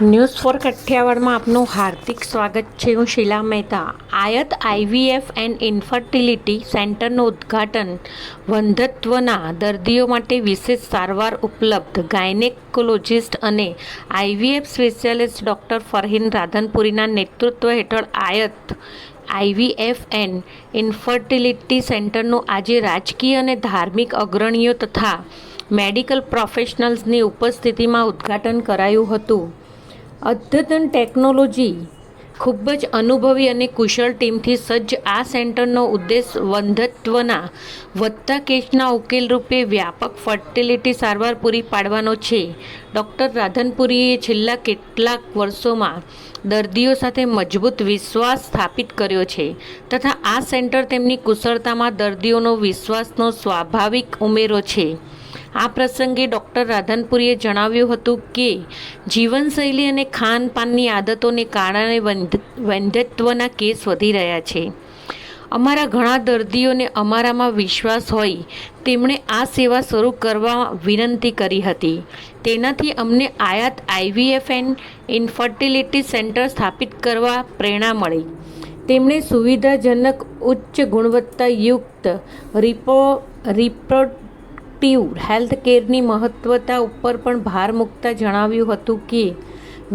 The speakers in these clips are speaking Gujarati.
ન્યૂઝ ફોર કાઠિયાવાડમાં આપનું હાર્દિક સ્વાગત છે. હું શીલા મહેતા. આયત આઈવીએફ એન્ડ ઇન્ફર્ટિલિટી સેન્ટરનું ઉદ્ઘાટન. વંધ્યત્વના દર્દીઓ માટે વિશેષ સારવાર ઉપલબ્ધ. ગાયનેકોલોજિસ્ટ અને આઈવીએફ સ્પેશિયાલિસ્ટ ડૉક્ટર ફરહીન રાધનપુરીના નેતૃત્વ હેઠળ આયત આઈવીએફ એન્ડ ઇન્ફર્ટિલિટી સેન્ટરનું આજે રાજકીય અને ધાર્મિક અગ્રણીઓ તથા મેડિકલ પ્રોફેશનલ્સની ઉપસ્થિતિમાં ઉદ્ઘાટન કરાયું હતું. અદ્યતન ટેકનોલોજી, ખૂબ જ અનુભવી અને કુશળ ટીમથી સજ્જ આ સેન્ટરનો ઉદ્દેશ વંધ્યત્વના વધતા કેસના ઉકેલ રૂપે વ્યાપક ફર્ટિલિટી સારવાર પૂરી પાડવાનો છે. ડૉક્ટર રાધનપુરીએ છેલ્લા કેટલાક વર્ષોમાં દર્દીઓ સાથે મજબૂત વિશ્વાસ સ્થાપિત કર્યો છે તથા આ સેન્ટર તેમની કુશળતામાં દર્દીઓનો વિશ્વાસનો સ્વાભાવિક ઉમેરો છે. આ પ્રસંગે ડૉક્ટર રાધનપુરીએ જણાવ્યું હતું કે જીવનશૈલી અને ખાનપાનની આદતોને કારણે વંધ્યત્વના કેસ વધી રહ્યા છે. અમારા ઘણા દર્દીઓને અમારામાં વિશ્વાસ હોય તેમણે આ સેવા શરૂ કરવા વિનંતી કરી હતી. તેનાથી અમને આયાત આઈવીએફ એન્ડ ઇન્ફર્ટિલિટી સેન્ટર સ્થાપિત કરવા પ્રેરણા મળી. તેમણે સુવિધાજનક ઉચ્ચ ગુણવત્તાયુક્ત રિપ્રોડક્ટિવ હેલ્થ કેરની મહત્વતા ઉપર પણ ભાર મૂકતા જણાવ્યું હતું કે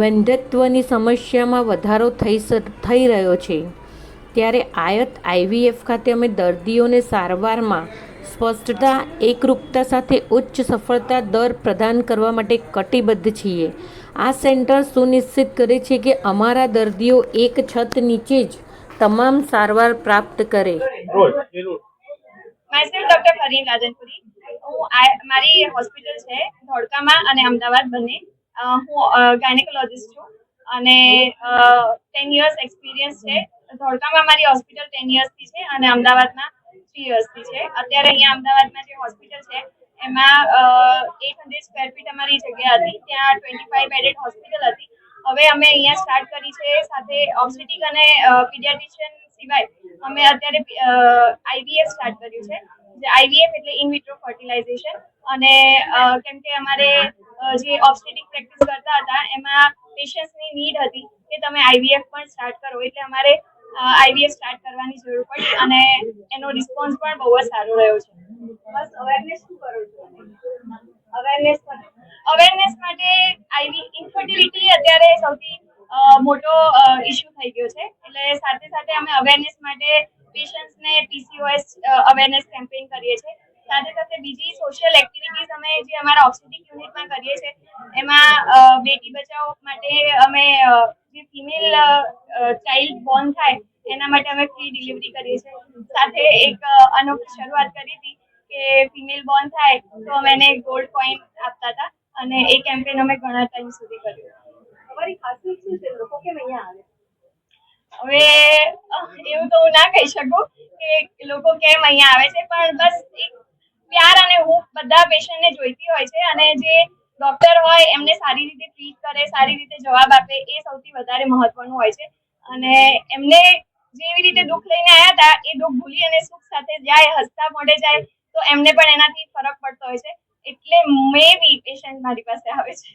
વંધ્યત્વની સમસ્યામાં વધારો થઈ રહ્યો છે. ત્યારે આયત આઈવીએફ ખાતે અમે દર્દીઓને સારવારમાં સ્પષ્ટતા, એકરૂપતા સાથે ઉચ્ચ સફળતા દર પ્રદાન કરવા માટે કટિબદ્ધ છીએ. આ સેન્ટર સુનિશ્ચિત કરે છે કે અમારા દર્દીઓ એક છત નીચે જ તમામ સારવાર પ્રાપ્ત કરે. Myself doctor Farheen Radhanpuri. મારી હોસ્પિટલ છે ધોળકામાં અને અમદાવાદ બંને. હું ગાયનેકોલોજિસ્ટ છું અને 10 યર્સ એક્સપિરિયન્સ છે. ધોળકામાં મારી હોસ્પિટલ 10 યર્સથી છે અને અમદાવાદમાં 3 યર્સથી છે. અત્યારે અહીંયા અમદાવાદમાં જે હોસ્પિટલ છે એમાં 800 સ્ક્વેર ફીટ અમારી જગ્યા હતી. ત્યાં 25 બેડેડ હોસ્પિટલ હતી. હવે અમે અહીંયા સ્ટાર્ટ કરી છે. સાથે ઓબ્સ્ટેટિક અને પીડિયાટ્રિશિયન સિવાય અમે અત્યારે આઈવીએફ સ્ટાર્ટ કર્યું છે. જે આઈવીએફ એટલે ઇન વિટ્રો ફર્ટિલાઇઝેશન. અને કેમ કે અમારે જે ઓબ્સ્ટેટિક પ્રેક્ટિસ કરતા હતા એમાં પેશન્ટ્સની નીડ હતી કે તમે આઈવીએફ પણ સ્ટાર્ટ કરો, એટલે અમારે આઈવીએફ સ્ટાર્ટ કરવાની જરૂર પડી અને એનો રિસ્પોન્સ પણ બહુ જ સારો રહ્યો છે. બસ અવેરનેસ શું કરો છો? અવેરનેસ માટે આઈવી ઇન્ફર્ટિલિટી અત્યારે સૌથી મોટો ઇશ્યુ થઈ ગયો છે. એટલે સાથે સાથે અમે અવેરનેસ માટે પેશન્ટ્સને પીસીઓએસ અવેરનેસ કેમ્પેઇન કરીએ છીએ. સાથે સાથે બીજી સોશિયલ એક્ટિવિટીઝ અમે જે અમારા ઓબ્સ્ટેટિક યુનિટમાં કરીએ છીએ એમાં બેટી બચાવો માટે અમે જે ફિમેલ ચાઇલ્ડ બોર્ન થાય એના માટે અમે ફ્રી ડિલિવરી કરીએ છીએ. સાથે એક અનોખી શરૂઆત કરી હતી કે ફિમેલ બોર્ન થાય તો અમે એને ગોલ્ડ કોઈન આપતા હતા અને એ કેમ્પેન અમે ઘણા ટાઈમ સુધી કર્યું. તમારી ખાસિયત શું છે? લોકો કેમ અહીંયા આવે? હવે એવું તો હું ના કહી શકું કે લોકો કેમ અહીંયા આવે છે, પણ બસ એક પ્યાર અને હૂંફ બધા પેશન્ટને જોઈતી હોય છે અને જે ડોક્ટર હોય એમને સારી રીતે ટ્રીટ કરે, સારી રીતે જવાબ આપે એ સૌથી વધારે મહત્વનું હોય છે. અને એમને જેવી રીતે દુઃખ લઈને આવ્યા હતા એ દુઃખ ભૂલી અને સુખ સાથે જાય, હસતા મોઢે જાય તો એમને પણ એનાથી ફરક પડતો હોય છે. એટલે મે બી પેશન્ટ મારી પાસે આવે છે.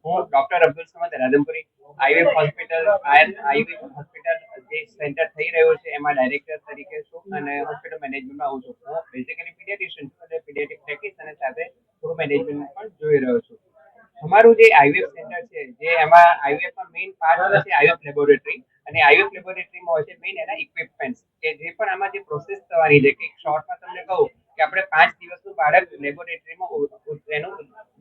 હું doctor Abdul Samad Radhanpuri IVF hospital IVF hospital જે સેન્ટર થઈ રહ્યો છે એમાં ડાયરેક્ટર તરીકે છું અને હોસ્પિટલ મેનેજમેન્ટમાં હું છું. હું બેઝિકલી પીડિયાટ્રિશિયન છું અને પીડિયાટ્રિક પ્રેક્ટિસ અને સાથે થોડું મેનેજમેન્ટ પણ જોઈ રહ્યો છું. અમારું જે આઈવીએફ સેન્ટર છે જે એમાં આઈવીએફમાં મેઇન પાર્ટ છે આઈવીએફ લેબોરેટરી, અને આઈવીએફ લેબોરેટરીમાં હોય છે મેઇન એના ઇક્વિપમેન્ટ્સ કે જે પણ આમાં જે પ્રોસેસ થવાની છે. કે શોર્ટમાં તમને કહું કે આપણે 5 દિવસનું બાળક લેબોરેટરીમાં એનો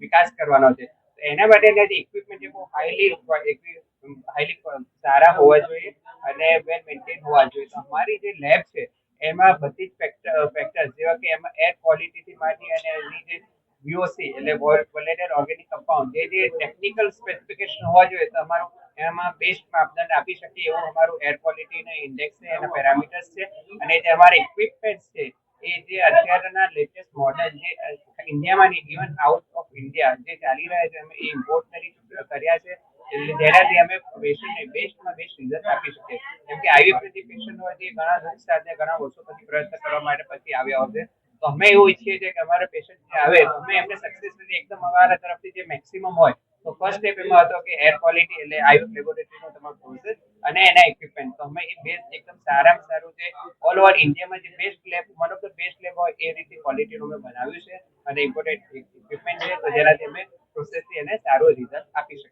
વિકાસ કરવાનો છે. એના માટેના જે ઇક્વિપમેન્ટ છે બહુ હાઈલી સારા હોવા જોઈએ અને વેલ મેન્ટેન હોવા જોઈએ. તો અમારી જે લેબ છે એમાં બધી જ ફેક્ટર્સ જેવા કે એમાં એર ક્વોલિટીથી માંડી અને એની જે વીઓસી એટલે વોલેટાઇલ ઓર્ગેનિક કમ્પાઉન્ડ જે ટેકનિકલ સ્પેસિફિકેશન હોવા જોઈએ તો અમારું એમાં બેસ્ટ માપદંડ આપી શકીએ એવું અમારું એર ક્વોલિટીનો ઇન્ડેક્સ છે, એના પેરામીટર્સ છે. અને જે અમારા ઇક્વિપમેન્ટ છે એ જે અત્યારના લેટેસ્ટ મોડેલ જે ઇન્ડિયામાં નહીં, ઇવન આઉટ ઓફ ઇન્ડિયા જે ચાલી રહ્યા છે અમે એ ઇમ્પોર્ટ કર્યા છે. જેનાથી અમે પેશન્ટને બેસ્ટમાં બેસ્ટ રિઝલ્ટ આપી શકીએ. કેમ કે આઈવીએફ જે પેશન્ટ હોય છે ઘણા દુઃખ સાથે ઘણા વર્ષો પછી પ્રયત્ન કરવા માટે પછી આવ્યા હોય છે. તો અમે એવું ઈચ્છીએ છીએ કે અમારા પેશન્ટ જે આવે તો અમે એમને સક્સેસફુલી એકદમ અમારા તરફથી જે મેક્સિમમ હોય તો ફર્સ્ટ સ્ટેપ એમાં હતો કે એર ક્વોલિટી એટલે આઈવી લેબોરેટરીનો તમારો પ્રોસેસ અને એના ઇક્વિપમેન્ટ. તો અમે એ બેસ્ટ એકદમ સારામાં સારું છે ઓલ ઓવર ઇન્ડિયામાં જે best lab one of the best lab હોય એ રીતે ક્વોલિટીનું અમે બનાવ્યું છે અને ઇમ્પોર્ટેન્ટ ઇક્વિપમેન્ટ છે તો જેનાથી અમે પ્રોસેસથી એને સારું રિઝલ્ટ આપી શકીએ.